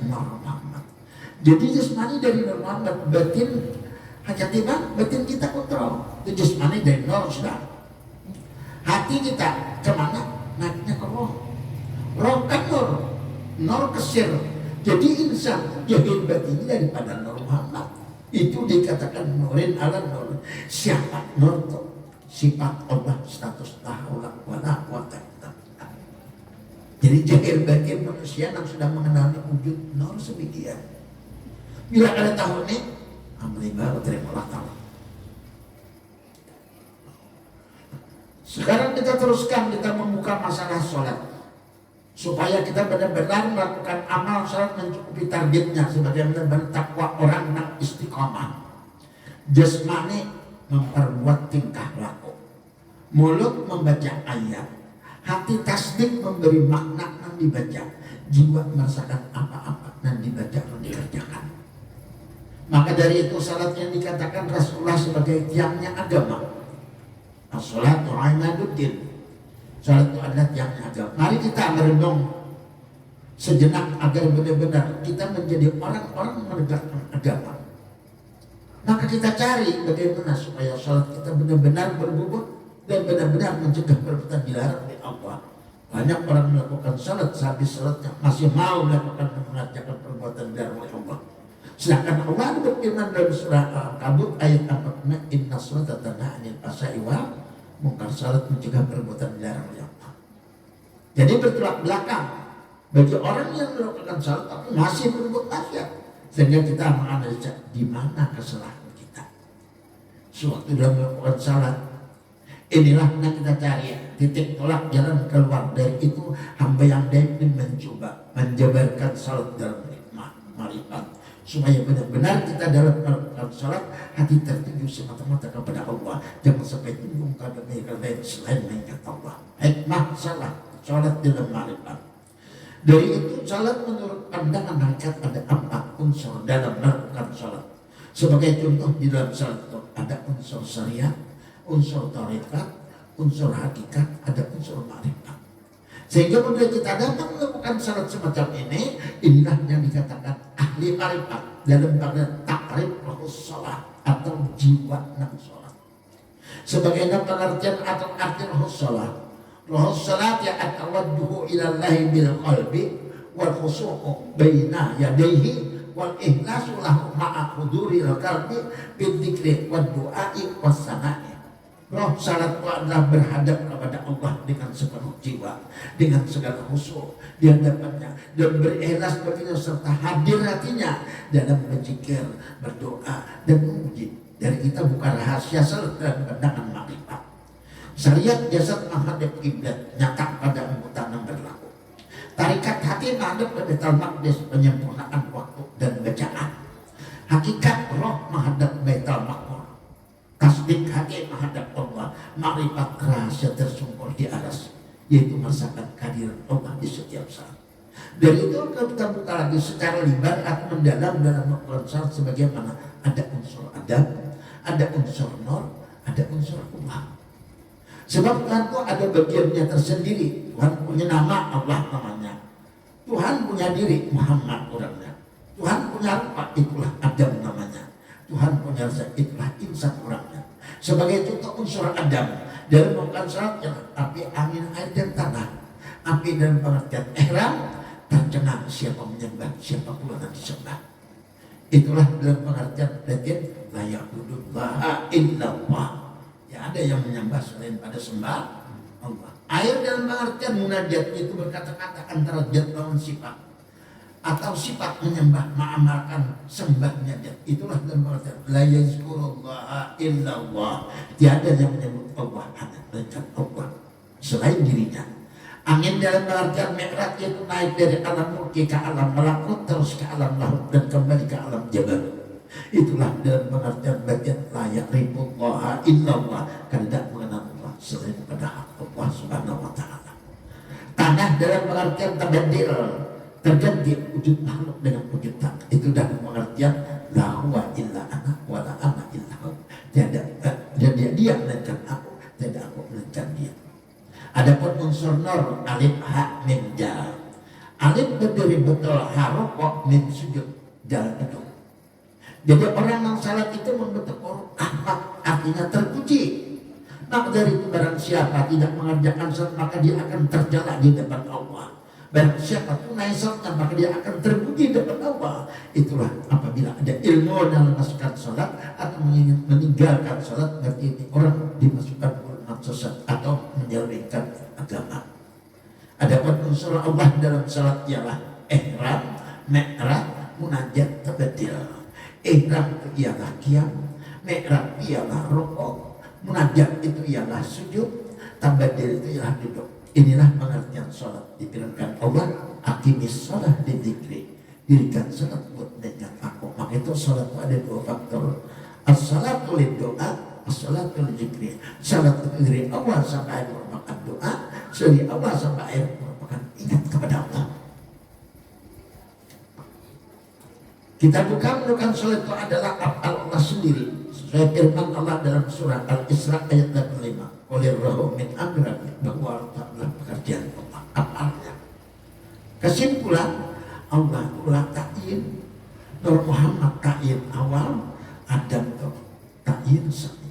Nur Muhammad. Jadi jasmani dari Nur Muhammad, batin hajat tiba, batin kita kontrol. Itu jasmani dari Nur sudah. Hati kita kemana? Naiknya ke roh. Roh kan Nur, Nur kesir. Jadi insan jahil batin daripada Nur Muhammad. Itu dikatakan nurin ala nur. Siapa nur itu? Sifat Allah, status ta'ala wala quwata illa billah. Jadi jahil batin manusia yang sudah mengenali wujud nur sedemikian. Bila ada tahu ini, alhamdulillah terimalah tahu. Sekarang kita teruskan, kita membuka masalah sholat supaya kita benar-benar melakukan amal sholat mencukupi targetnya sebagaimana bertakwa orang yang istiqomah. Jasmani memperbuat tingkah laku, mulut membaca ayat, hati tasdik memberi makna yang dibaca, jiwa merasakan apa-apa yang dibaca dan dikerjakan. Maka dari itu salat yang dikatakan Rasulullah sebagai tiangnya agama. As-salatu imaduddin. Salat itu adalah tiangnya agama. Mari kita merenung sejenak agar benar-benar kita menjadi orang-orang menegakkan agama. Maka kita cari bagaimana supaya salat kita benar-benar berbobot dan benar-benar mencegah perbuatan dilarang oleh Allah. Banyak orang melakukan salat, sehabis salatnya masih mau melakukan dan mengerjakan perbuatan dilarang oleh Allah. Sedangkan Allah berfirman dalam surah Al-Ankabut ayat 4, inna sholata tanha 'anil fahsya'i wal munkar. Salat mencegah perbuatan dilarang oleh Allah. Jadi bertolak belakang bagi orang yang melakukan salat tapi masih berbuat maksiat, sehingga kita menganalisa di mana kesalahan kita. Sewaktu dalam melakukan salat, inilah yang kita cari titik tolak jalan keluar dari itu. Hamba yang daim mencoba menjabarkan salat dalam nikmat marifat, supaya benar-benar kita dalam melakukan salat hati tertuju semata-mata kepada Allah, jangan sampai tunduk pada lain selain mengingat Allah. Hikmah salat dalam marifat. Dari itu salat menurut pandangan hakikat ada 4 unsur dalam melakukan salat. Sebagai contoh di dalam salat itu ada unsur syariat, unsur tarekat, unsur hakikat, ada unsur marifat. Sehingga kemudian kita datang melakukan salat semacam ini, inilah yang dikatakan ahli marifat dalam bagian takrib rohus sholat atau jiwa nang sholat. Sebagai pengertian atau arti rohus sholat, rohus sholat ya at-tawajjuhu ilallahi bil qalbi wal khusu'u baina yadayhi wal ikhlasu lahu ma'a huduril qalbi bil dzikri wad du'ai was sana'i. Roh salat itu adalah berhadap kepada Allah dengan sepenuh jiwa, dengan segala khusyuk di hadapannya, dan berikhlas baginya serta hadir hatinya dalam berzikir, berdoa dan memuji. Dari kita bukan rahasia salat dan pandangan makrifat. Syariat jasad menghadap kiblat, nyata pada angkutan yang berlaku. Tarikat hati menghadap ke Baitul Maqdis, penyempurnaan waktu dan bacaan. Hakikat roh menghadap Baitul Maqdis. Tasdik hati menghadap Allah, makrifat rahasia tersungkur di atas, yaitu merasakan kehadiran Allah di setiap saat. Dari itu kita buka lagi secara lebar atau mendalam dalam melakukan salat sebagaimana ada unsur adab, ada unsur nur, ada unsur Allah. Sebab Tuhan itu ada bagiannya tersendiri. Tuhan punya nama, Allah namanya. Tuhan punya diri, Muhammad orangnya. Tuhan punya rupa, itulah Adam namanya. Tuhan punya rasa, itulah insan orangnya. Sebagai contoh unsur Adam dalam melakukan salatnya, api, angin, air dan tanah. Api dalam pengertian ihram, tercengang siapa menyembah, siapa pula yang disembah. Itulah dalam pengertian batin la ya'budullaha illallah. Ya ada yang menyembah selain pada sembah Allah. Air dalam pengertian munajat itu berkata-kata antara zat lawan sifat, atau sifat menyembah mengamalkan sembahnya dia. Itulah dalam pengertian la yazkurullaha illallah. Tiada yang menyebut Allah hanya Allah selain dirinya. Angin dalam pengertian mi'raj itu naik dari alam mulki ke alam malakut, terus ke alam lahut dan kembali ke alam jabal. Itulah dalam pengertian bagian la ya'rifullaha illallah, karena tidak mengenal Allah selain pada Allah subhanahu wa ta'ala. Tanah dalam pengertian tabadil, terganti wujud makhluk dengan pencipta. Itu dalam pengertian la huwa illa ana wa la ana illa hu. Tiada dia melainkan aku, tidak aku melainkan dia. Adapun unsur nur alif ha mim ja. Alif berdiri betul harokok min sujud jalan duduk. Jadi orang yang salat itu membentuk rahmat, artinya terpuji. Maka dari itu barang siapa tidak mengerjakan salat maka dia akan tercela di depan Allah. Barang siapa tunai salatnya maka dia akan terpuji di depan Allah. Itulah apabila ada ilmu dalam memasukkan salat atau meninggalkan salat, berarti ini orang dimasukkan golongan sesat atau menyelewengkan agama. Adapun unsur Allah dalam salat ialah ihram, mi'raj, munajat, tabdil. Ihram itu ialah qiyam, mi'raj ialah rukuk, munajat itu ialah sujud, tabdil itu ialah duduk. Inilah pengertian salat. Dipilihkan Allah, aqimis shalah li dzikri. Dirikan salat buat mengingat aku. Maka itu salat itu ada dua faktor. As-salatu lid-doa, as-salatu li-dzikri. Salat itu dari awal sampai akhir merupakan doa, dari awal sampai akhir merupakan ingat kepada Allah. Kita bukan salat itu adalah Allah sendiri. Sesuai firman Allah dalam surah Al-Isra ayat 85. Qulirrahu min amri bahwa adalah pekerjaan Allah. Apa-apa. Kesimpulan, Allah telah ta'yin, Nur Muhammad ta'yin awal, Adam ta'yin sani.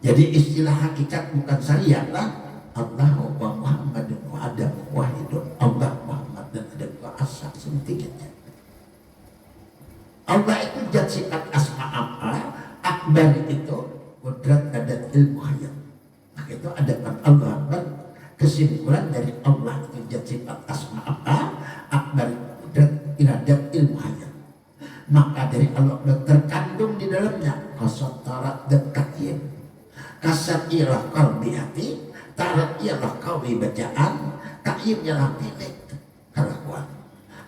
Jadi istilah hakikat bukan syariat lah. Allah wa Muhammad wa Adam wahidun. Allah, Muhammad dan Adam wa asal sementiknya. Allah itu zat sifat asma apa? Akbar itu kudrat adat ilmu hayat. Maka itu adakan Allah Akbar. Kesimpulan dari Allah itu zat sifat asma apa? Akbar kudrat iradat ilmu hayat. Maka dari Allah terkandung di dalamnya kasat tarat dan takyim. Kasat ialah kalbi hati, tarat ialah kalbi bacaan, takyim ialah pilih kelakuan.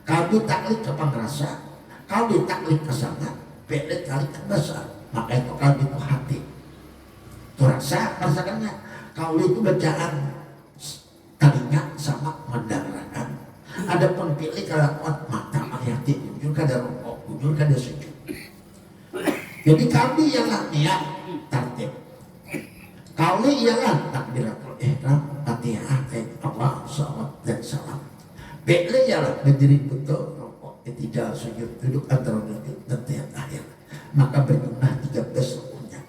Kalbi taklid ke pengerasa, kalbi taklid ke sana, pilih taklid ke besar. Maka itu kalbi itu hati, itu rasa, rasakannya. Kalbi itu bacaan, telinga sama mendengarkan. Adapun pilih kelakuan mata melihat jujur kada rokok, jujur kada sujud. Jadi kalbi ialah niat tartib, kalbi ialah takbiratul ihram, fatihah, Allah, salawat dan salam. Pilih ialah berdiri betul, rokok, tidak sujud, duduk antara duduk dan tahiyat akhir. Maka berjumlah 13 rukunnya.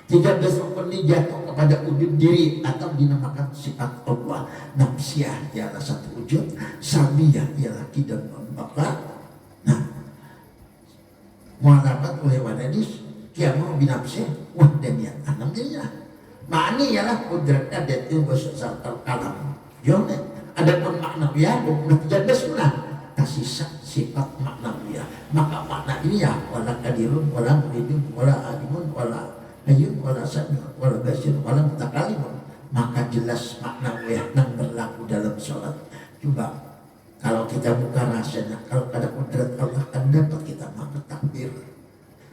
13 rukun ini jatuh kepada wujud diri atau dinamakan sifat Allah. Nafsiyah ialah satu wujud, samiyah ialah kidan membakar. Nah, mu'alamat oleh wadadis, kiamu binafsih, wahdaniyat. Enam dirinya. Ma'ani ialah kudrat adat ilmu sesal kalam. Jone, ada pun makna ya, bukan 13 sunnah. Tersisa sifat maknawiyah. Maka makna ini ya wala kadirun, wala muridun, wala alimun, wala hayyun, wala sami'un, wala basir, wala mutakalimun. Maka jelas maknawiyah yang berlaku dalam sholat. Coba kalau kita buka rasanya, kalau ada kudrat Allah kan dapat kita maka takbir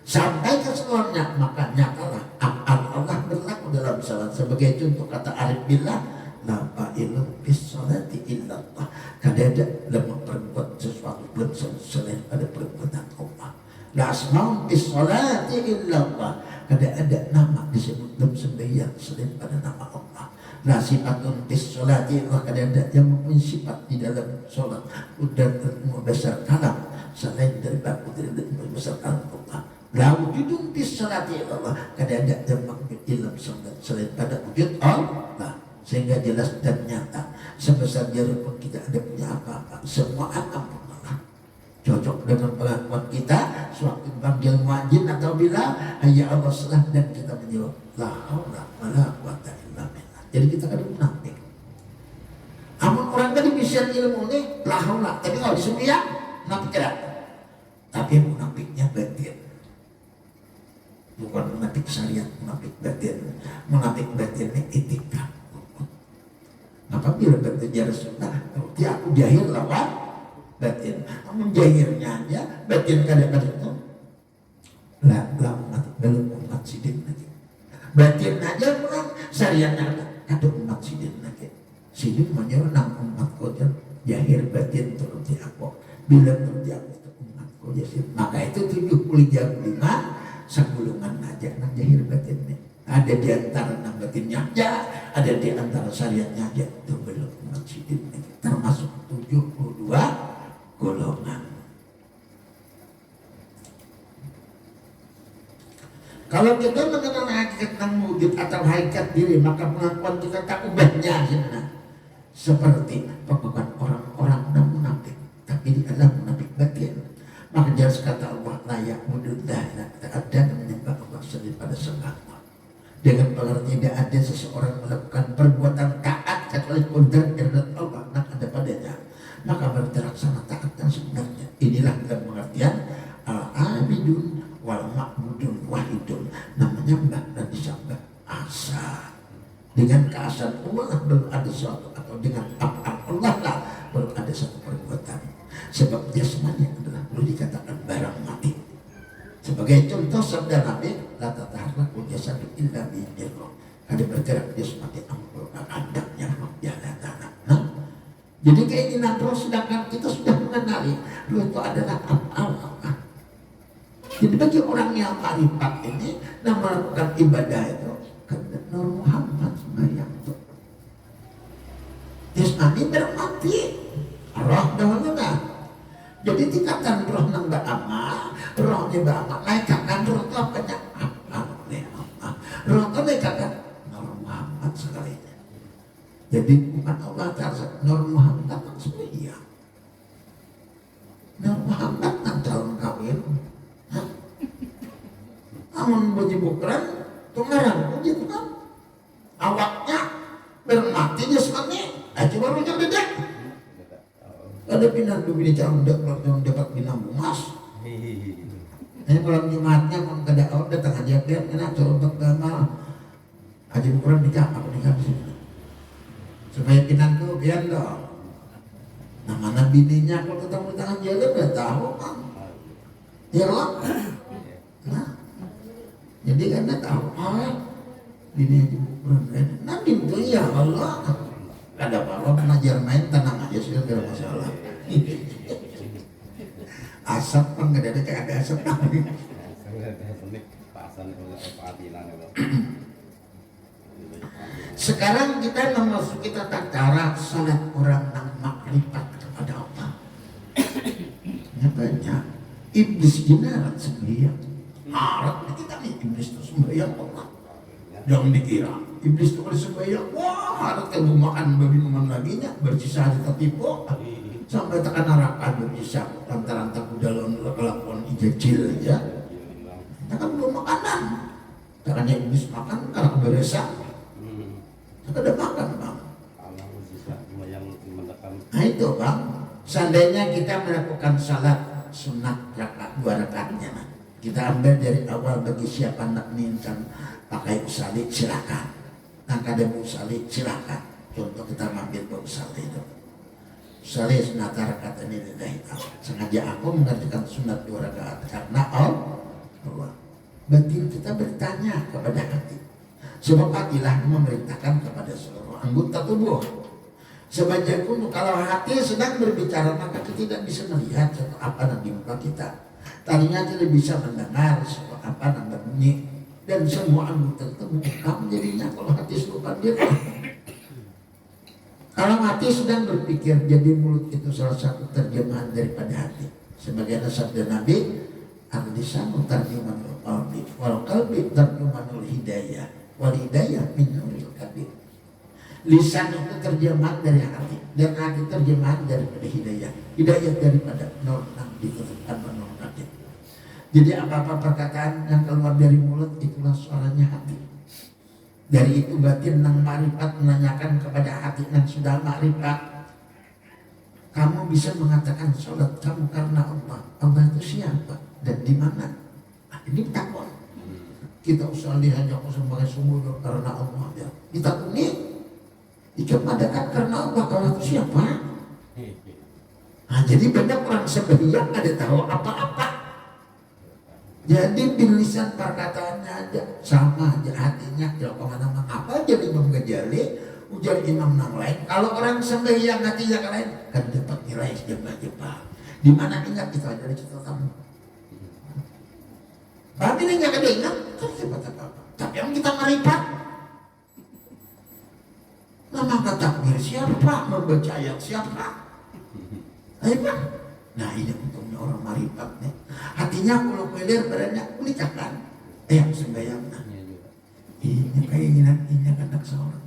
sampai ke setelahnya, maka nyatalah Allah berlaku dalam sholat. Sebagai contoh kata Arif Billah, la fa'ilun bis sholati illallah. Kada ada dalam perbuat sesuatu belum selain pada perbuatan Allah. La asma'un bis sholati illallah. Kada ada nama disebut dalam sembahyang selain pada nama Allah. La sifatun bis sholati illallah. Kada ada yang mempunyai sifat di dalam sholat udah membesar kalam selain dari baku dari membesar kalam Allah. La wujudun bis sholati illallah. Kada ada yang mempunyai dalam sholat selain pada wujud Allah. Sehingga jelas dan nyata sebesar jarum pun kita ada punya apa-apa, semua akan Allah. Cocok dengan pengakuan kita sewaktu panggil muadzin atau bila ya Allah salah dan kita menjawab la haula wala quwata illa billah. Jadi kita kan munafik. Amun orang tadi bisa ilmu ini la haula, tapi kalau disuruh ya munafik tidak. Tapi munafiknya batin. Bukan munafik syariat, munafik batin. Munafik batin ini etika. Apabila berkejar sunnah, dia aku jahil lawan batin. Namun jahilnya aja, batin kadang-kadang itu lah umat belum umat sidin lagi. Batin aja pulang, syariatnya ada umat sidin lagi. Sidin menyerang umat kotor, jahil batin turun di aku. Bila turun di aku itu umat kotor. Maka itu 75 segulungan aja nang jahil batin nih. Ada di antara enam batinnya aja, ada di antara syariatnya aja. Itu belum masjidin, termasuk 72 golongan. Kalau kita mengenal hakikat nang wujud atau hakikat diri, maka pengakuan kita tak ubahnya seperti pengakuan orang-orang yang munafik, tapi di dalam munafik batin. Maka jelas kata Allah, layak mudullah, tak ada yang menyembah Allah selain pada sembahan. Dengan pengertian tidak ada seseorang melakukan perbuatan taat kecuali kodrat dan Allah yang ada padanya, maka berterlaksana taat yang sebenarnya. Inilah dalam pengertian al-abidun wal ma'budun wahidun, namanya menyembah dan disembah asa. Dengan keasaan Allah belum ada suatu, atau dengan apa Allah lah belum ada satu perbuatan. Sebab dia semuanya adalah perlu dikatakan barang mati. Sebagai contoh sabda Nabi, la tataharraku jasadu illa bi'idhnillah. Ada bergerak dia sebagai andaknya roh jalan tanah. Nah, jadi keinginan roh, sedangkan kita sudah mengenali roh itu adalah apa. Jadi bagi orang yang marifat ini dan melakukan ibadah itu, karena Nur Muhammad sembahyang itu jasmani bermati, roh dahulu nah. Jadi tingkatan roh nang ba'ama, roh ni ba'ama, naikkan roh itu apanya? Roh itu naikkan Nur Muhammad sekali. Jadi bukan Allah Ta'ala, Nur Muhammad sembahyang. Nur Muhammad nang calon kawin. Amun puji bukran, tungaran puji Tuhan. Awaknya bermati jasmani, aja baru yang beda. Ada pindah dulu bini calon dapat pindah emas. Ini malam Jumatnya mau ke dakwah datang aja dia kena calon pertama. Haji bukran nikah apa nikah sih? Supaya pindah tuh biar dong. Nah mana bininya kalau ketemu tangan jalan udah tahu kan? Ya loh. Nah. Jadi karena tahu ini nanti itu ya Allah ada apa-apa pengajar main tenang aja sudah tidak masalah. Asap pun nggak ada asap. Sekarang kita memasuki tata cara salat orang yang makrifat kepada Allah. Nyatanya iblis jinarat sembahyang. Harap kita nih iblis itu sembahyang Allah. Jangan dikira iblis itu kalau sembahyang, wah harap kan makan minuman lagi nya bersisa hari tertipu sampai tekan neraka bersisa lantaran takut dalam kelakuan ijajil ya. Kita kan belum makanan. Karena iblis makan karena keberesa. Kita ada makan bang. Nah itu bang. Seandainya kita melakukan salat sunat rakaat 2 rakaatnya, kita ambil dari awal bagi siapa nak ninkan pakai usali silakan. Nah kada usali silakan. Contoh kita mampir ke usali itu. Usali sunat rakaat ini lillahi ta'ala. Sengaja aku mengerjakan sunat 2 rakaat karena Allah. Batin kita bertanya kepada hati. Sebab hatilah memerintahkan kepada seluruh anggota tubuh. Sebanyak pun kalau hati sedang berbicara maka kita tidak bisa melihat sesuatu apa yang di muka kita. Tadinya tidak bisa mendengar sesuatu apa yang berbunyi dan semua anggota terbuka menjadinya kalau hati seluruh diri. Kalau hati sedang berpikir, jadi mulut itu salah satu terjemahan daripada hati. Sebagaimana sabda Nabi, al-lisanu tarjumanul qalbi wal qalbi tarjumanul hidayah wal hidayah min nuril qalbi. Lisan itu terjemahan dari hati dan hati terjemahan daripada hidayah. Hidayah daripada nur yang dituturkan nur hati. Jadi apa-apa perkataan yang keluar dari mulut itulah suaranya hati. Dari itu batin nang marifat menanyakan kepada hati yang sudah marifat, kamu bisa mengatakan sholat kamu karena Allah. Allah itu siapa dan di mana? Nah, ini takut. Kita usahakan hanya sebagai sumber karena Allah. Ya. Kita ini dikemadakan karena Allah. Allah itu siapa? Nah, jadi banyak orang sembahyang ada tahu apa-apa. Jadi bilisan perkataannya aja sama aja hatinya kalau kemana-mana apa jadi Imam Ghazali ujar imam yang lain. Kalau orang sembahyang hatinya ke lain kan dapat nilai jebak-jebak. Di mana ingat kita dari cerita kamu. Tapi ini nggak ada ingat kan dapat apa-apa. Tapi yang kita marifat. Nama kata takbir siapa membaca ayat siapa? Ayo. Nah ini untungnya orang marifat nih. Hatinya kalau kelir badannya menikahkan. sembahyang. Ini keinginan ini anak seorang.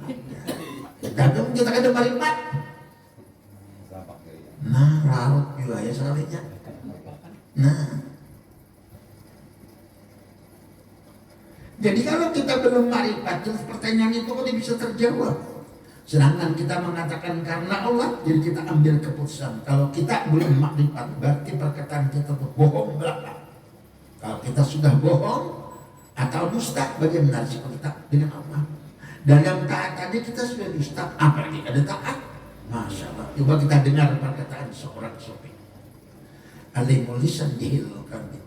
Tapi kita kada maripat. Nah, larut juga ya sekalinya. Nah, jadi kalau kita belum maripat, terus pertanyaan itu kok bisa terjawab. Sedangkan kita mengatakan karena Allah, jadi kita ambil keputusan. Kalau kita belum makrifat, berarti perkataan kita itu bohong belaka. Kalau kita sudah bohong atau dusta, bagaimana sikap kita dengan Allah? Dan yang taat tadi kita sudah dusta, apalagi ada taat. Masya Allah. Coba kita dengar perkataan seorang sofi. Alimul lisan jahilul qalbi.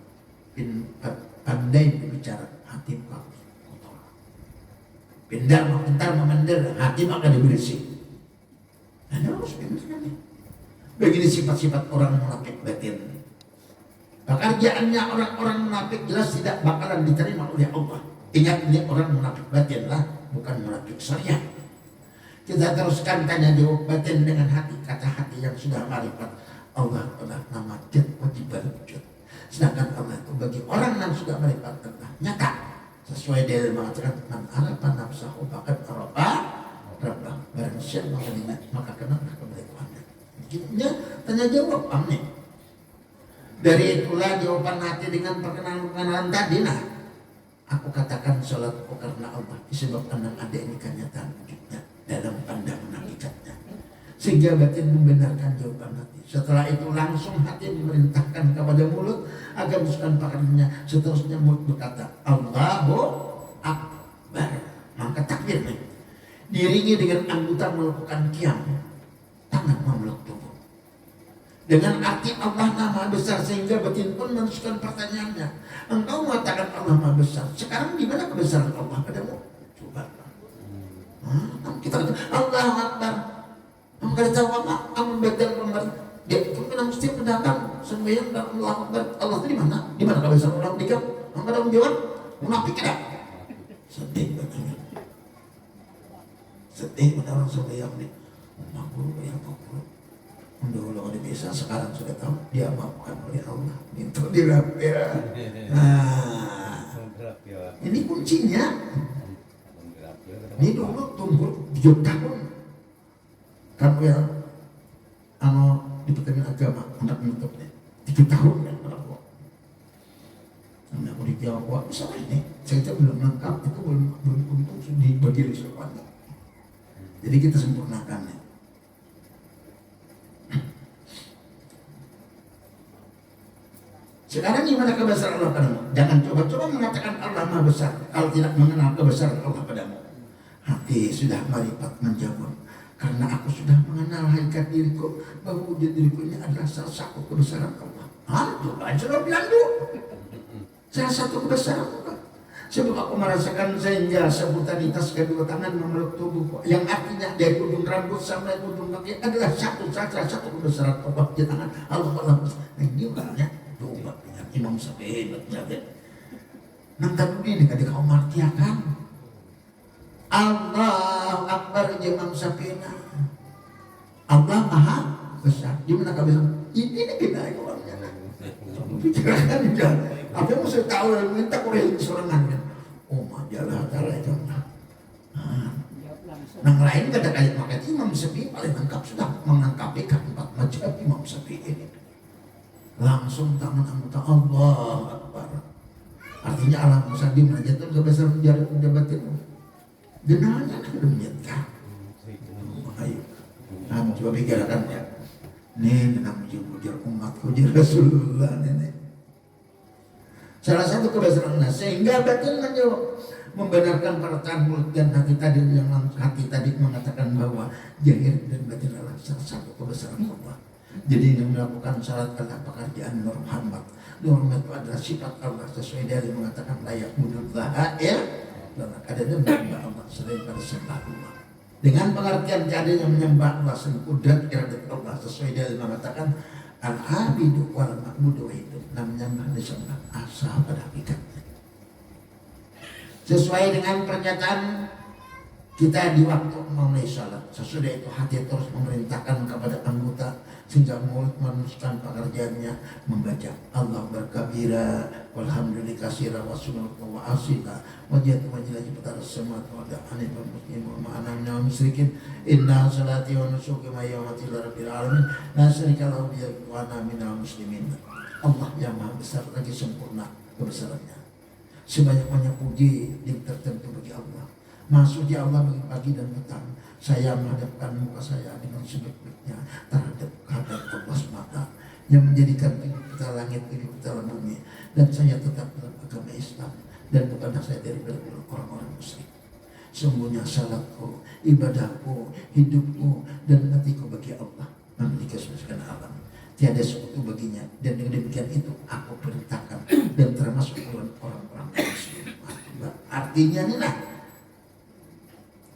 Pandai berbicara, hati kau. Pindah memendar, hati maka dibersih. Anda harus pindah nih. Begini sifat-sifat orang munafik batin. Pekerjaannya orang-orang munafik jelas tidak bakalan diterima oleh Allah. Ingat, ini orang munafik batin lah, bukan munafik syariah. Kita teruskan tanya jawab batin dengan hati. Kata hati yang sudah marifat, Allah adalah nama jad wajib wujud. Sedangkan Allah itu bagi orang yang sudah marifat adalah nyata. Sesuai dari mengatakan man arafa nafsahu faqad arafa rabbah. Barang siapa mengenal maka kenallah kepada Tuhannya. Jadinya tanya jawab amin. Dari itulah jawaban hati dengan perkenalan tadi. Nah, aku katakan salatku karena Allah disebabkan ada ini kenyataan wujudnya dalam pandangan hakikatnya. Sehingga batin membenarkan jawaban hati. Setelah itu langsung hati memerintahkan kepada mulut agar memasukkan pakarnya. Seterusnya mulut berkata Allahu Akbar. Maka takbir nih diiringi dengan anggota melakukan qiyam, tangan memeluk tubuh. Dengan arti Allah Maha Besar, sehingga batin pun meneruskan pertanyaannya. Engkau mengatakan Allah Maha Besar. Sekarang di mana kebesaran Allah padamu? Coba. Kita kata Allahu Akbar. Engkau tahu apa? Amun batal pemerintah. Dia kena mesti mendatang sembahyang dan Allah Akbar. Allah itu di mana? Di mana kebesaran Allah di kamu? Engkau ada menjawab? Munafik tidak? Sedih katanya. Sedih pada orang sembahyang ni. Makhluk yang makhluk. Dulu kalau bisa, sekarang sudah tahu dia maafkan oleh Allah. Itu dirapia. Nah, ini kuncinya. Ini dulu tunggu 7 tahun. Kamu yang di pertanyaan agama untuk menutupnya 3 tahun kan berapa? Karena aku dijawab, misalnya ini saya belum lengkap, itu belum untuk dibagi resokannya. Jadi kita sempurnakannya. Sekarang gimana kebesaran Allah padamu? Jangan coba-coba mengatakan Allah Maha Besar kalau tidak mengenal kebesaran Allah padamu. Hati sudah marifat menjawab. Karena aku sudah mengenal hakikat diriku, bahwa wujud diriku ini adalah salah satu kebesaran Allah. Itu kan sudah bilang dulu. Salah satu kebesaran Allah. Sebab aku merasakan sehingga sebutanitas kedua tangan memeluk tubuhku, yang artinya dari ujung rambut sampai ujung kaki adalah salah satu kebesaran Allah di tangan Allah. Nah ini orangnya coba dengan Imam Syafi'i berjalan. Nanti ini ketika kau martiakan Allah Akbar Imam Syafi'i. Allah Maha Besar. Gimana kau bisa? Ini kita orangnya. Pikirkan jangan. Apa yang saya tahu dan minta oleh seorang kan? Oh majalah taala itu. Yang lain kata kayak maka Imam Syafi'i paling lengkap sudah mengangkapi 4 mazhab Imam Syafi'i ini. Langsung tangan anggota Allah Akbar. Artinya Allah Musa dimanjatkan kebesaran jabatin. Genahnya kan demikian. Ayo. Nah, coba pikirkan ya. Nih, kenapa ujar umatku, ujar Rasulullah ini. Salah satu kebesaran Allah, sehingga batin menjawab, membenarkan perkataan mulut dan hati tadi, yang hati tadi mengatakan bahwa zahir dan batin adalah salah satu kebesaran Allah. Jadi yang melakukan syarat adalah pekerjaan Nur Muhammad. Nur Muhammad itu adalah sifat Allah sesuai dari mengatakan layak mudullah ya. Dan adanya menyembah Allah selain pada sembah Allah. Dengan pengertian adanya menyembah Allah selain kudrat iradat Allah sesuai dari mengatakan al-abidu wal ma'budu itu namanya disembah asal pada hakikatnya. Sesuai dengan pernyataan kita di waktu memulai salat, sesudah itu hati terus memerintahkan kepada anggota sehingga mulut meneruskan pekerjaannya membaca Allah berkabira walhamdulillah kasira wa sunnatul wa asila wajat majlaji petara semat wa da'ani wa muslim wa ma'anamna wa misrikin inna salati wa nusuki wa yawmati rabbil alamin la syarika lahu wa ana minal muslimin. Allah yang maha besar lagi sempurna kebesarannya, sebanyak-banyak puji yang tertentu bagi Allah. Maha suci Allah bagi pagi dan petang. Saya menghadapkan muka saya dengan sebaik-baiknya terhadap kehendak Allah semata yang menjadikan hidup kita langit, hidup kita bumi, dan saya tetap dalam agama Islam dan bukanlah saya dari orang-orang musyrik. Sungguhnya salatku, ibadahku, hidupku, dan matiku bagi Allah memiliki segala alam. Tiada sekutu baginya, dan dengan demikian itu aku perintahkan dan termasuk orang-orang muslim. Artinya ini lah,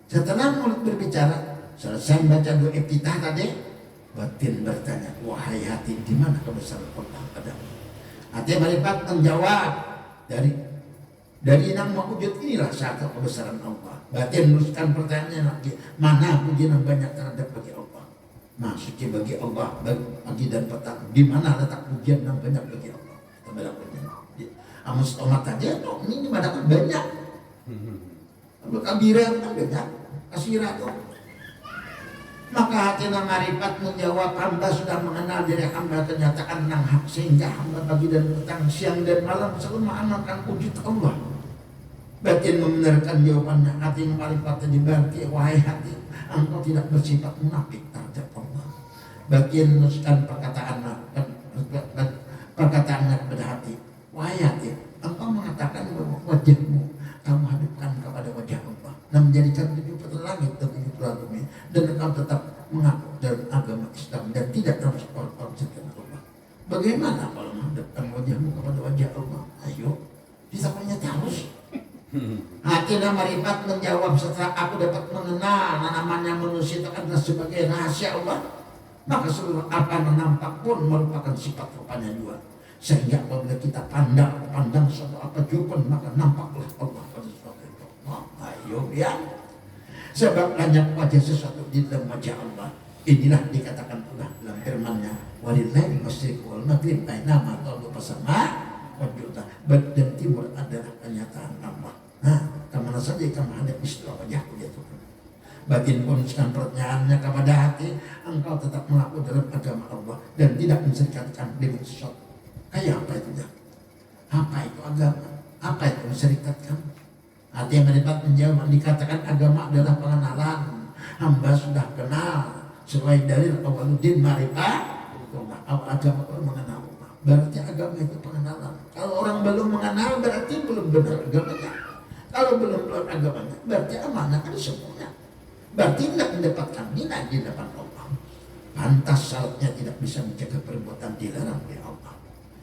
setelah mulut berbicara, selesai baca doa iftitah tadi, batin bertanya, wahai hati, di mana kebesaran Allah padamu? Hati beripat menjawab, dari enam wujud inilah satu kebesaran Allah. Batin meneruskan pertanyaan lagi, mana pujian yang banyak terhadap bagi Allah? Nah, suci bagi Allah, pagi dan petang. Di mana letak pujian yang banyak bagi Allah? Amos tomat aja, ini ibadah banyak. Kalau kabiran kan banyak, kasirah tuh. Maka hati nang marifat menjawab, hamba sudah mengenal diri hamba, ternyatakan nang hak, sehingga hamba pagi dan petang, siang dan malam selalu mengamalkan wujud Allah. Batin membenarkan jawabannya. Hati yang marifat dibanti, wahai hati, engkau tidak bersifat munafik terhadap Allah. Batin meneruskan perkataannya kepada hati, wahai hati, engkau mengatakan bahwa wajahmu kamu hadapkan kepada wajah Allah dan menjadikan tujuh petal langit dan tujuh petal bumi, dan engkau tetap mengaku dalam agama Islam dan tidak termasuk orang-orang sekian Allah. Bagaimana kalau menghadapkan wajahmu kepada wajah Allah? Ayo, bisa banyak terus. Hati dan marifat menjawab, setelah aku dapat mengenal namanya manusia itu adalah sebagai rahasia Allah, maka seluruh apa yang nampak pun merupakan sifat rupanya juga. Sehingga apabila kita pandang suatu apa juga, maka nampaklah Allah pada suatu itu. Ayo ya. Sebab banyak wajah sesuatu di dalam wajah Allah. Inilah dikatakan Allah dalam firman-Nya, walillahi masyriq wal maghrib bainama tawdu pasama wajudna. Barat dan timur adalah kenyataan Allah. Nah, kemana saja kamu hadap istilah wajahku ya Tuhan. Batin pun sekarang pertanyaannya kepada hati, engkau tetap mengaku dalam agama Allah dan tidak menserikatkan dengan sesuatu. Kayak apa itu ya? Apa itu agama? Apa itu menserikatkan? Hati yang mendapat menjawab, dikatakan agama adalah pengenalan. Hamba sudah kenal sesuai dari awaludin marifat. Agama itu mengenal Allah. Berarti agama itu pengenalan. Kalau orang belum mengenal berarti belum benar agamanya. Kalau belum agamanya berarti amanah kan semuanya. Berarti tidak mendapatkan nilai di depan Allah. Pantas syaratnya tidak bisa menjaga perbuatan dilarang oleh Allah.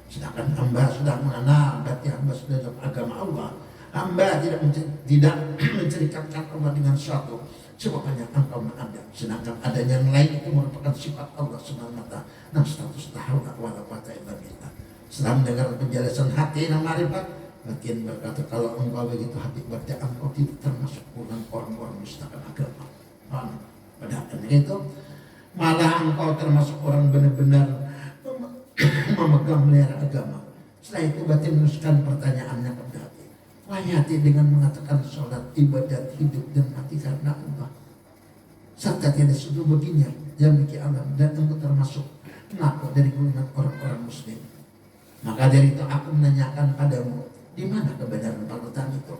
Sedangkan hamba sudah mengenal, berarti hamba sudah dalam agama Allah. Hamba tidak menceritakan Allah dengan suatu sebabnya engkau ada. Sedangkan adanya yang lain itu merupakan sifat Allah semata-mata. Nah, status tahawla wala quwwata illa billah. Setelah mendengar penjelasan hati yang marifat, batin berkata, kalau engkau begitu hati, berarti engkau tidak termasuk orang-orang mustahil agama. Pada akhirnya itu malah engkau termasuk orang benar-benar memegang melihara agama. Setelah itu batin meneruskan pertanyaannya kepada hati, wahai hati, dengan mengatakan sholat, ibadat, hidup dan mati karena Allah, serta tiada sesuatu baginya yang memiliki alam, dan engkau termasuk mengaku dari golongan orang-orang muslim. Maka dari itu aku menanyakan padamu, di mana kebenaran panutan itu?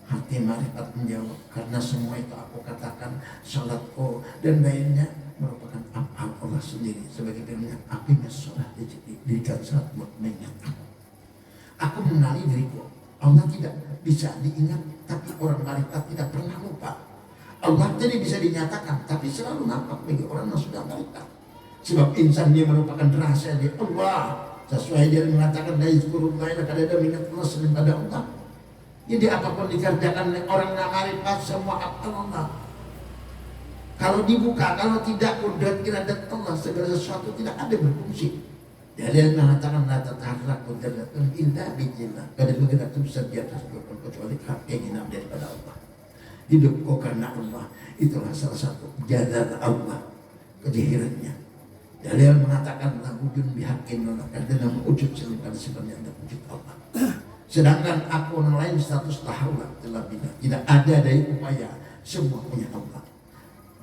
Hati marifat menjawab, karena semua itu aku katakan, sholatku dan lainnya merupakan amal Allah sendiri. Sebagai firman, aqimis sholat, dirikan sholat buat mengingat aku. Aku mengenali diriku. Allah tidak bisa diingat, tapi orang marifat tidak pernah lupa. Allah jadi bisa dinyatakan, tapi selalu nampak bagi orang yang sudah marifat. Sebab insan dia merupakan rahasia dari Allah. Sesuai dia mengatakan dari Qur'an akan ada mengingat Allah selain pada Allah. Jadi apapun dikerjakan oleh orang yang marifat, semua Allah. Kalau dibuka, kalau tidak kudrat iradat Allah, segala sesuatu tidak ada berfungsi. Dia mengatakan la tatarrak qudratatun illa bijillah. Kada bergerak itu bisa di atas kecuali hak keinginan daripada Allah. Hidupku karena Allah, itulah salah satu jalan Allah kejahirannya. Dalil mengatakan wujud bihakin dengan wujud selipkan sebenarnya wujud Allah. Sedangkan aku yang lain status tahawlah telah bina. Tidak ada dari upaya, semua punya Allah.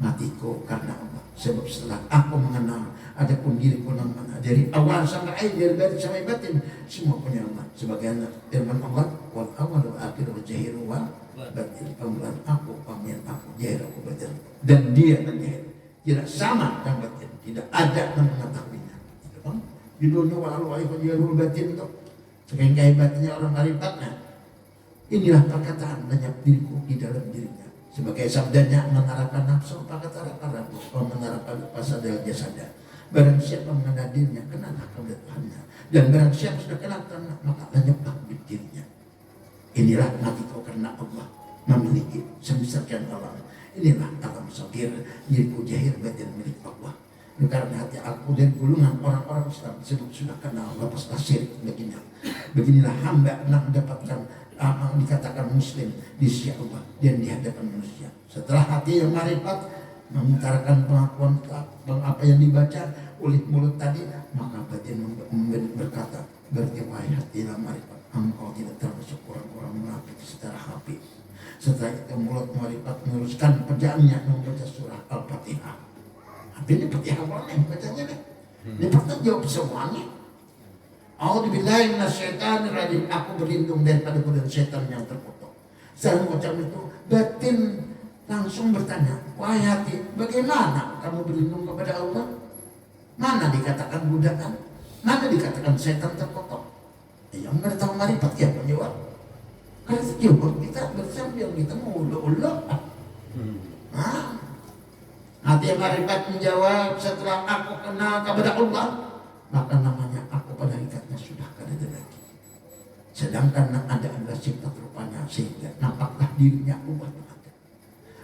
Matiku karena Allah. Sebab setelah aku mengenal, adapun diriku yang mana dari awal sampai akhir, dari batin sampai batin, semua punya Allah. Sebagaimana firman Allah, wal awal wal akhir wal zahir wal batin. Pamulan aku, pamian aku, zahir aku, batin. Dan dia dan zahir tidak sama dengan batin. Tidak ada yang mengetahuinya. Judulnya wal awal wal zahir wal batin itu. Saking hebatnya orang marifatnya. Inilah perkataan banyak diriku di dalam dirinya. Sebagai sabdanya mengarahkan nafsu, pakatarakan mengarahkan pasadil jasada. Barang siapa mengenal dirinya, kenallah kepada Tuhannya. Dan barang siapa sudah kenal Tuhan, maka lenyaplah dirinya. Inilah matiku karena Allah memiliki semisal-sekian alam. Inilah alam sakir, diriku jahir batin milik Allah. Karena hati aku dan gulungan orang-orang Islam sudah kenal lepas syirik begini. Beginilah hamba yang mendapatkan dikatakan muslim di sisi Allah dan di hadapan manusia. Setelah hati yang marifat mengutarakan pengakuan apa yang dibaca oleh mulut tadi, maka batin berkata, berarti wahai hati yang marifat, engkau tidak termasuk orang-orang munafik secara hati. Setelah itu mulut marifat meneruskan pekerjaannya membaca surah Al-Fatihah. Tapi ini Fatihah mana yang bacanya nih? Ini pertanyaan jawab semuanya. A'udzubillahi minasyaitonir rajim. Aku berlindung daripada godaan setan yang terkutuk. Setelah mengucap itu, batin langsung bertanya, wahai hati, bagaimana kamu berlindung kepada Allah? Mana dikatakan godaan? Mana dikatakan setan terkutuk? Yang nggak tahu marifat ya menjawab. Karena jawab kita bersambil kita mau ulo-ulo. Hati yang marifat menjawab, setelah aku kenal kepada Allah, maka namanya aku pada hakikatnya sudah kada lagi. Sedangkan yang ada adalah sifat rupanya, sehingga nampaklah dirinya Allah yang ada.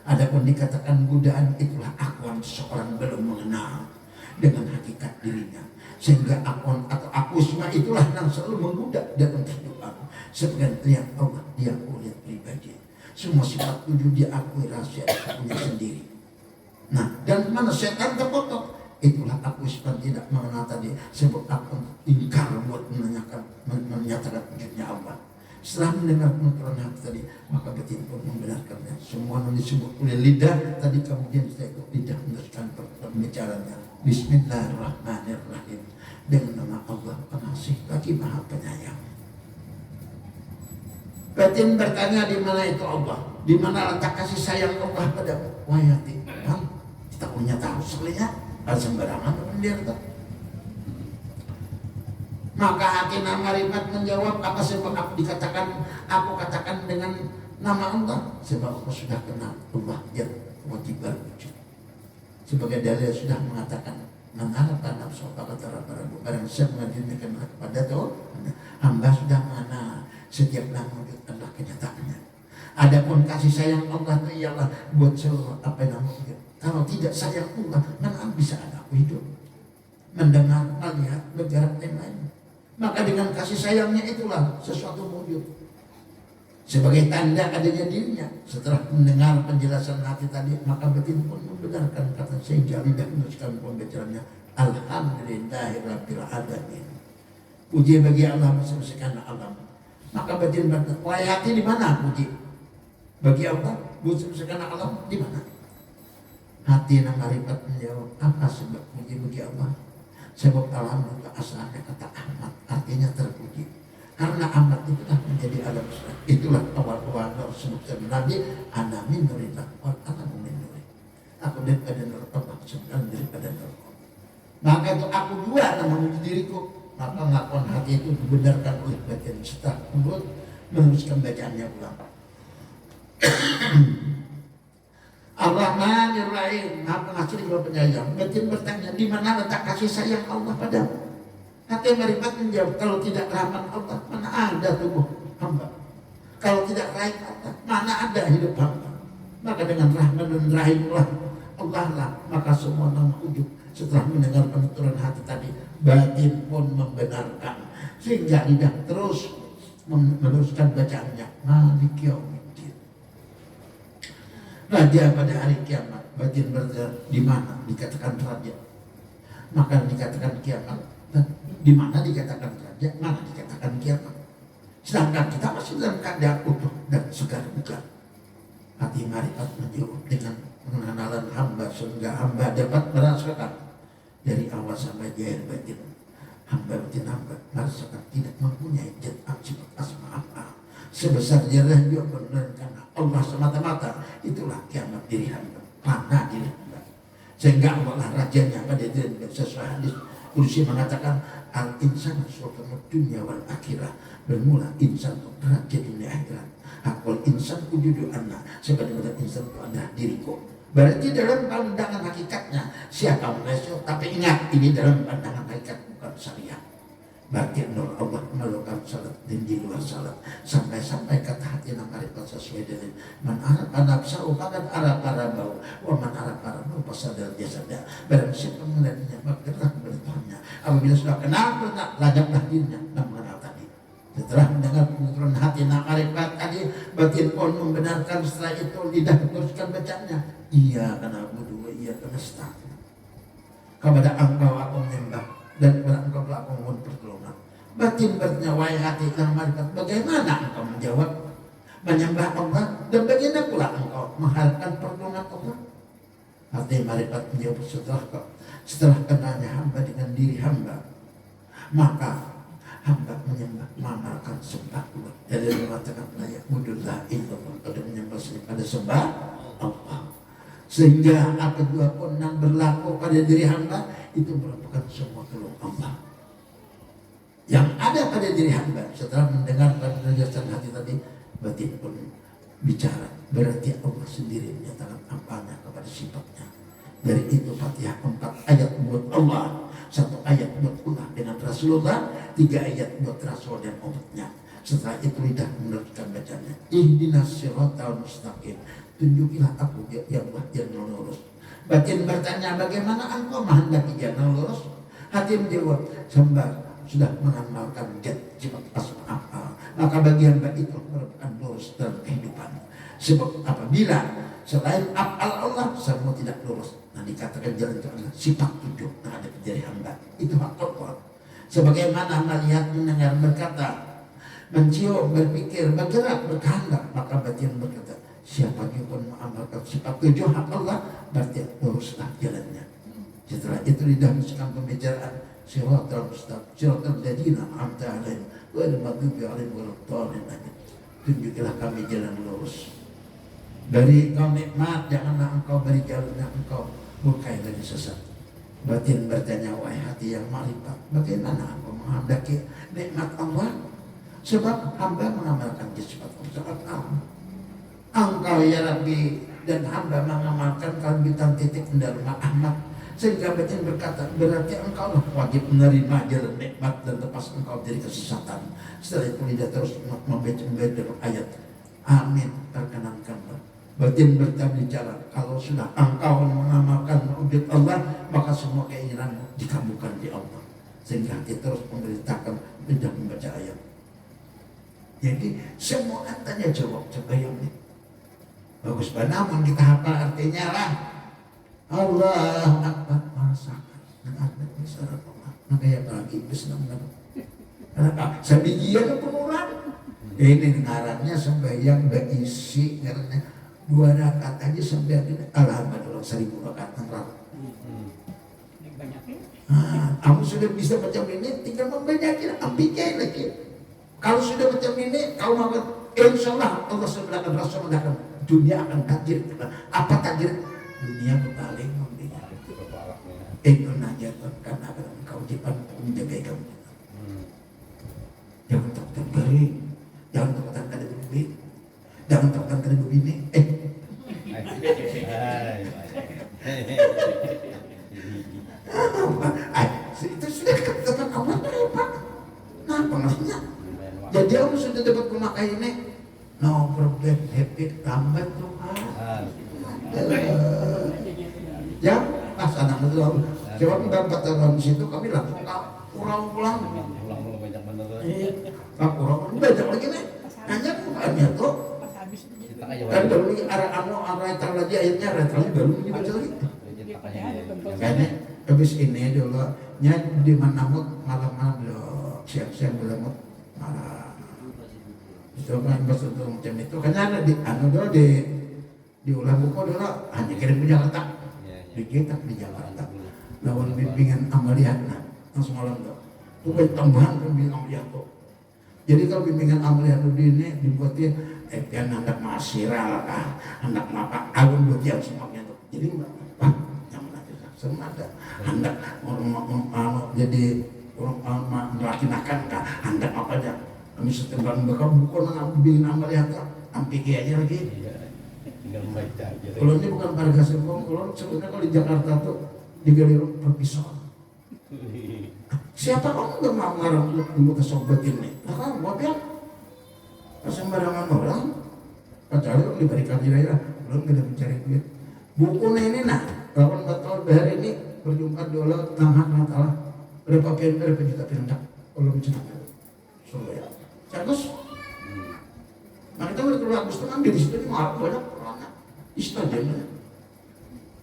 Adapun dikatakan godaan, itulah akuan seseorang belum mengenal dengan hakikat dirinya, sehingga akuan atau akusma itulah yang selalu menggoda dalam kehidupan. Sebenarnya Allah dia oleh pribadi, semua sifat tujuh dia akui rahasia punya sendiri. Nah, dan mana setan terkutuk, itulah aku sebenarnya tidak mengenal tadi, sebab aku ingkar buat menyatakan wujudnya Allah. Setelah mendengar penuturan hati tadi, maka batin pun membenarkannya. Semua yang disebut oleh lidah tadi, kemudian setelah itu lidah meneruskan pembicaranya. Bismillahirrahmanirrahim. Dengan nama Allah pengasih lagi maha penyayang. Batin bertanya, di mana itu Allah? Di mana letak kasih sayang Allah padamu? Wahai hati, kita punya tahu sekalinya, sembarangan dia tak. Maka hati nama marifat menjawab, apa sebab aku katakan dengan nama Allah? Sebab aku sudah kenal Allah yang wajib berwujud. Sebagai dalil sudah mengatakan, mengarahkan nafsu kata barang siapa mengajukan kepada Tuhan, hamba sudah mengenal setiap yang wujud adalah kenyataannya. Adapun kasih sayang Allah itu ialah buat seluruh apa yang wujud. Kalau tidak sayang Allah, mana bisa ada hidup, mendengar, melihat, bergerak dan lain. Maka dengan kasih sayangnya itulah sesuatu wujud. Sebagai tanda adanya dirinya. Setelah mendengar penjelasan hati tadi, maka batin pun membenarkan kata sehingga lidah meneruskan pembicaraannya. Alhamdulillahirabbil alamin. Puji bagi Allah semestinya alam. Maka batin berkata, wahai hati di mana puji? Bagi Allah, semestinya alam di mana? Hati yang marifat menjawab, apa sebab puji bagi Allah? Sebab alhamdulillah asalnya kata Ahmad, artinya terpuji. Karena Ahmad itulah menjadi alam surat. Itulah awal-awal sebutkan Nabi, ana min nurillah wal ana min nurillah. Aku daripada nur Allah, sebenarnya daripada nur Allah. Maka itu aku juga yang memuji diriku. Maka ngakuan hati itu dibenarkan oleh bagian setelah mulut meneruskan bacaannya ulang. Ar-Rahmanir-Rahim, Maha Pengasih dan Penyayang. Batin bertanya, di mana letak kasih sayang Allah padamu? Hati marifat menjawab, kalau tidak rahmat Allah, mana ada tubuh hamba? Kalau tidak rahim Allah, mana ada hidup hamba? Maka dengan rahmat dan rahimullah Allah lah, maka semua nama wujud. Setelah mendengar penuturan hati tadi, batin pun membenarkan, sehingga lidah terus meneruskan bacaannya. Malik yaumiddin. Raja pada hari kiamat. Batin bertanya, di mana dikatakan raja? maka dikatakan kiamat. Dan di mana dikatakan raja, mana dikatakan kiamat. Sedangkan kita masih dalam keadaan utuh dan segar bukan. Hati marifat menjawab dengan pengenalan hamba sehingga hamba dapat merasakan dari awal sampai jahil batin. Hamba batin hamba merasakan tidak mempunyai zat sifat asma apa sebesar jarah juga benar karena Allah semata-mata. Itulah kiamat diri hamba, panah diri hamba, sehingga Allah rajanya pada diri sesuai hadis Qudsi mengatakan al insan sultanul dunya wal akhirah, bermula insan itu raja dunia akhirat. Hakul insan kujudu anak, sebagaimana insan itu adalah diriku. Berarti dalam pandangan hakikatnya siapa manusia, tapi ingat ini dalam pandangan hakikat bukan syariat. Berarti nur Allah melakukan salat dan di luar salat sampai kata hati nak marifat sesuai dengan man arab nafsahu faqad arab bau wa man arab bau fasadal jasadnya. Barang siapa mengenalnya bergerak bertanya apabila sudah kenal benar lajaplah dirinya dan mengenal tadi. Setelah mendengar penuturan hati nak marifat tadi, batin pun membenarkan. Setelah itu lidah meneruskan bacanya, iya karena budu iya karena stat kepada engkau aku menyembah dan kepada engkau aku mohon pertolongan. Batin bertanya wahai hati yang marifat, bagaimana engkau menjawab menyembah Allah dan bagaimana pula engkau mengharapkan pertolongan Allah? Hati marifat menjawab setelah kenalnya hamba dengan diri hamba, maka hamba menyembah mengamalkan sembah Allah. Dari mengatakan layak mudullah illallah, pada menyembah pada sembah Allah. Sehingga kedua pun yang berlaku pada diri hamba itu merupakan semua keluh Allah yang ada pada diri hamba. Setelah mendengar penjelasan hati tadi, batin pun bicara. Berarti Allah sendiri menyatakan apanya kepada sifatnya. Dari itu Fatihah 4 ayat buat Allah, 1 ayat buat Allah dengan Rasulullah, 3 ayat buat Rasul dan umatnya. Setelah itu lidah meneruskan bacanya, ihdinas siratal mustaqim, tunjukilah aku ya Allah jalan lurus. Batin bertanya bagaimana engkau menghendaki jalan lurus? Hati menjawab sembah sudah mengamalkan sifat asma apa, maka bagi hamba itu merupakan lurus dalam kehidupan. Sebab apabila selain af'al Allah semua tidak lurus, nah dikatakan jalan itu adalah sifat tujuh yang ada di diri hamba, itu hak Allah. Sebagaimana melihat, mendengar, berkata, mencium, berpikir, bergerak, berkehendak, maka batin berkata siapa yang pun mengamalkan sifat tujuh hak Allah, berarti luruslah jalannya. Setelah itu lidah menyusun pembicaraan siratal mustaqim, siratal ladzina an'amta 'alaihim ghairil maghdubi 'alaihim waladdallin. Tunjukilah kami jalan lurus. Dari engkau nikmat, janganlah engkau beri jalan yang engkau murkai lagi sesat. Batin bertanya wahai hati yang marifat, bagaimana engkau menghendaki nikmat Allah? Sebab hamba mengamalkan sifat Allah. Engkau ya Rabbi dan hamba mengamalkan kalbitan titik Dharma Ahmad. Sehingga batin berkata, berarti engkau lah wajib menerima jalan nikmat dan lepas engkau dari kesesatan. Setelah itu lidah terus membaca ayat amin, perkenankanlah. Batin berbicara, kalau sudah engkau mengamalkan wujud Allah, maka semua keinginanmu dikabulkan di Allah. Sehingga hati terus memberitakan lidah membaca ayat. Jadi semua katanya jawab yang ini bagus banget, namun kita hafal artinya lah. Allah Akbar, merasakan mengadil bersyarat Allah. Makanya apalagi Islam karena sebijian pengurangan. Ini ngarannya sembahyang berisi karena 2 rakaat aja sembahyang alhamdulillah 1000 rakaat kamu sudah bisa macam ini, tinggal membanyakin ambilnya lagi. Kalau sudah macam ini, kalau mau insya Allah Allah sebelahkan Rasul mendatang dunia akan takdir. Apa takdir? Dunia berbalik membeli. Itu nanya karena engkau dipandu menjaga kamu. Jangan takkan balik, jangan takkan kada duit, jangan takkan kada begini. Itu sudah katakan Allah berapa? Nah pengertiannya. Jadi aku sudah dapat memakai ini, no problem, happy, lambat Tuhan. Ya, pas anak itu lalu. Coba kita 4 tahun di situ kami langsung pulang. Banyak bener. Pulang banyak lagi nih. Hanya bukannya tuh. Kan dulu arah itu lagi akhirnya arah lagi baru dibaca lagi. Kayaknya habis ini dulu nya di mana malam-malam lo siang-siang belum malam itu kan maksud macam itu kan ada di anu dulu di ulang buku dulu hanya kirim ke Jakarta dicetak di Jakarta lawan bimbingan amaliyatna langsung malam tuh itu kan tambahan bimbingan amaliyat tuh. Jadi kalau bimbingan amaliyat ini dibuatnya kan hendak masirah lah hendak apa awun dotian semuanya tuh jadi apa yang mana semua ada hendak jadi orang melakinakan kah hendak apa aja kami setempat bakal buku bimbingan amaliyat ampiki aja lagi. Kalau ini bukan warga Serpong, kalau sebenarnya kalau di Jakarta tuh digali perpisahan. Siapa orang nggak mau ngarang untuk sobat ini? Nah, buat ya, sembarangan orang, kecuali orang diberikan jaya, belum kita mencari duit. Bukunya ini nah, 8 tahun hari ini berjumpa dulu tanggal Natal, berapa juta pindah, kalau mencetak, soalnya, terus, nah kita udah keluar Agustus ambil di situ malah banyak orang, istilahnya,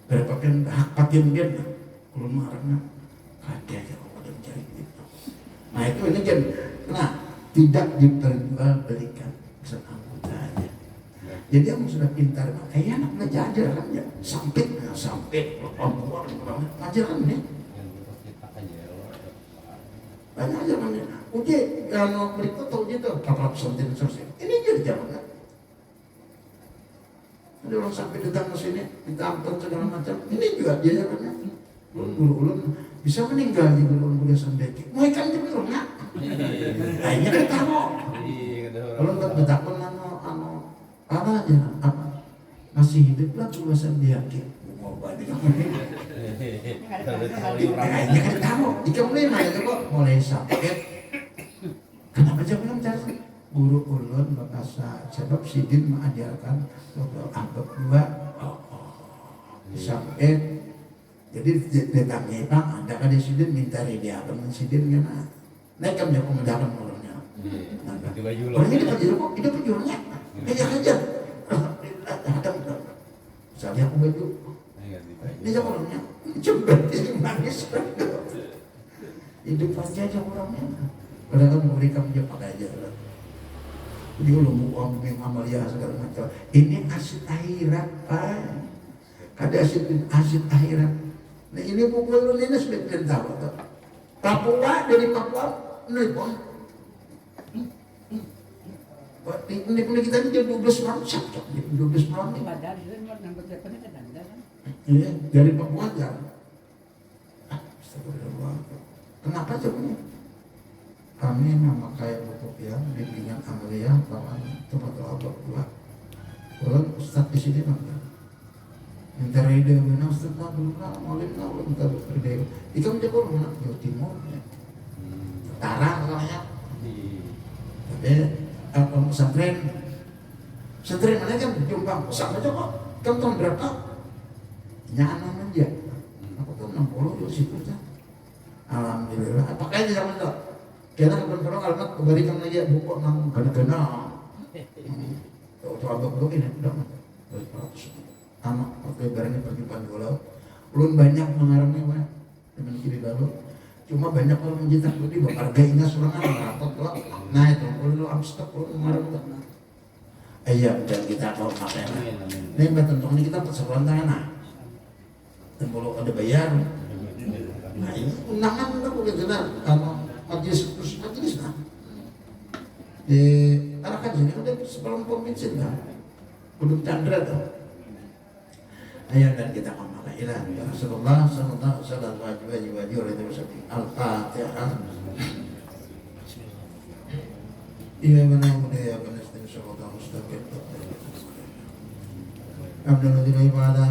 berapa hak paten dia, kalau marahnya, ada aja. Nah itu ini kan, nah tidak diperjualbelikan pesan anggota aja. Jadi yang sudah pintar, kayak anak belajar kan ya, sampai, orang ajar kan ya. Banyak aja kan ya. Uji yang berikut tuh uji tuh kapal pesantren selesai. Ini jadi jawabannya. Ada orang sampai datang ke sini, minta ampun segala macam. Ini juga dia jawabannya. Ulun bisa meninggal di bulan Sandeki. Mau ikan juga dong ya? Akhirnya kita tahu. Kalau nggak betakon apa aja apa masih hidup lah bulan Sandeki. Mau balik kamu ini? Akhirnya kita tahu. Jika mulai main kok mulai sakit. Kenapa jangan cari? Guru ulun bahasa sebab sidin mengajarkan abad 2 sakit. Jadi datangnya Bang, ada kan sidin minta dia apa sidin kan? Naik kan dia komandan orangnya. Orangnya kita jadi kok, kita penjualnya, aja. Ada, saya aku baju. Ini siapa orangnya? Coba nangis. Hidup aja orangnya. Padahal kan mereka punya pakai aja. Dia lu mau amalia segala macam. Ini asid akhirat, Pak. Kada asid akhirat. Nah ini buku ini sudah tahu tuh. Papua dari Papua, nelpon. Ini kita ini jam 12 malam, siapa? Jam 12 malam. Iya, dari Papua aja. Astagfirullah. Kenapa coba? Kami memakai buku yang bimbingan amaliyah lawan tempat abad 2. Kalau Ustaz di sini mana? Minta ide mana Ustaz dulu lah, maulid lah, minta ide. Ikan jago mana? Jawa Timur. Tarang soalnya. Tapi pesantren mana kan Jombang, sama aja kok. Kamu tahun berapa? Nyaman aja. Aku tahun 60 di situ aja. Alhamdulillah. Apakah ini sama itu? Karena kebetulan alamat kebalikan lagi buku nang gana-gana. Tuh abang belum ini udah anak pakai barangnya perjumpaan bola. Belum banyak mengarangnya Pak. Dengan kiri lalu. Cuma banyak orang mencetak budi bakal harganya serangan rapat lah. Nah itu kalau abstrak kalau mengarang tak. Iya dan kita kalau pakai. Ini tentunya kita perseroan tangan. Dan kalau ada bayar. Nah ini undangan kita begitu lah. Majelis nah. Di arahkan sini udah sebelum pemimpin kan. Belum Chandra tuh. Ayo dan kita amalkan ilah Rasulullah sallallahu alaihi wasallam Al-Fatihah. Iya benar ya benar sallallahu mustaqim. Alhamdulillah wa ala